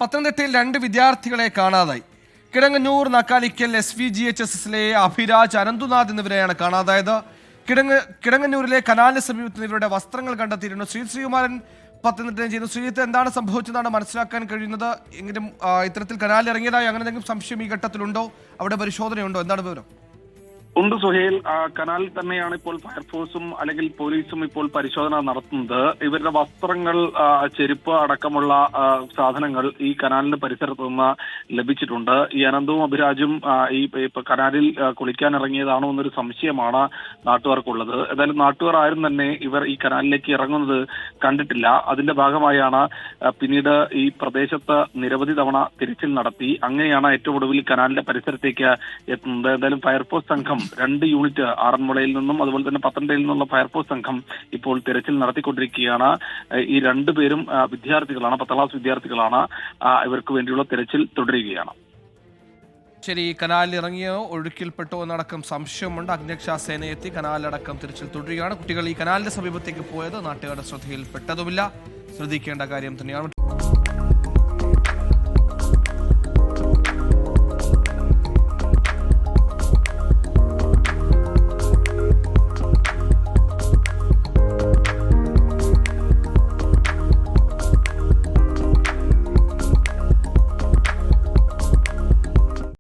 പത്തനംതിട്ടയിൽ 2 വിദ്യാർത്ഥികളെ കാണാതായി. കിടങ്ങന്നൂർ നക്കാലിക്കൽ SVGHSലെ അഭിരാജ്, അനന്തുനാഥ് എന്നിവരെയാണ് കാണാതായത്. കിടങ്ങന്നൂരിലെ കനാലിന് സമീപത്ത് ഇവരുടെ വസ്ത്രങ്ങൾ കണ്ടെത്തിയിരുന്നു. ശ്രീകുമാരൻ പത്തനംതിട്ടയിൽ ചെയ്യുന്നു. ശ്രീജിത്ത്, എന്താണ് സംഭവിച്ചതെന്നാണ് മനസ്സിലാക്കാൻ കഴിയുന്നത്? എങ്കിലും ഇത്തരത്തിൽ കനാലിൽ ഇറങ്ങിയതായി അങ്ങനെ എന്തെങ്കിലും സംശയം ഈ ഘട്ടത്തിലുണ്ടോ? അവിടെ പരിശോധനയുണ്ടോ? എന്താണ് വിവരം? ഉണ്ട് സുഹേൽ. കനാലിൽ തന്നെയാണ് ഇപ്പോൾ ഫയർഫോഴ്സും അല്ലെങ്കിൽ പോലീസും ഇപ്പോൾ പരിശോധന നടത്തുന്നത്. ഇവരുടെ വസ്ത്രങ്ങൾ, ചെരുപ്പ് അടക്കമുള്ള സാധനങ്ങൾ ഈ കനാലിന്റെ പരിസരത്ത് നിന്ന് ലഭിച്ചിട്ടുണ്ട്. ഈ അനന്തവും അഭിരാജും ഈ കനാലിൽ കുളിക്കാൻ ഇറങ്ങിയതാണോ എന്നൊരു സംശയമാണ് നാട്ടുകാർക്കുള്ളത്. ഏതായാലും നാട്ടുകാർ ആരും തന്നെ ഇവർ ഈ കനാലിലേക്ക് ഇറങ്ങുന്നത് കണ്ടിട്ടില്ല. അതിന്റെ ഭാഗമായാണ് പിന്നീട് ഈ പ്രദേശത്ത് നിരവധി തവണ തിരച്ചിൽ നടത്തി. അങ്ങനെയാണ് ഏറ്റവും ഒടുവിൽ കനാലിന്റെ പരിസരത്തേക്ക് എത്തുന്നത്. എന്തായാലും ഫയർഫോഴ്സ് സംഘം 2 യൂണിറ്റ് ആറന്മുളയിൽ നിന്നും അതുപോലെ തന്നെ പത്തനംതിട്ടയിൽ നിന്നുള്ള ഫയർഫോഴ്സ് സംഘം ഇപ്പോൾ തിരച്ചിൽ നടത്തിക്കൊണ്ടിരിക്കുകയാണ്. ഈ 2 പേരും വിദ്യാർത്ഥികളാണ്, 10ാം ക്ലാസ് വിദ്യാർത്ഥികളാണ്. ഇവർക്ക് വേണ്ടിയുള്ള തിരച്ചിൽ തുടരുകയാണ്. ശരി, കനാലിൽ ഇറങ്ങിയോ ഒഴുക്കിൽപ്പെട്ടോ എന്നടക്കം സംശയമുണ്ട്. അഗ്നിരക്ഷാസേന എത്തി കനാലടക്കം തിരച്ചിൽ തുടരുകയാണ്. കുട്ടികൾ ഈ കനാലിന്റെ സമീപത്തേക്ക് പോയത് നാട്ടുകാരുടെ ശ്രദ്ധയിൽപ്പെട്ടതുമില്ല. ശ്രദ്ധിക്കേണ്ട കാര്യം തന്നെയാണ്.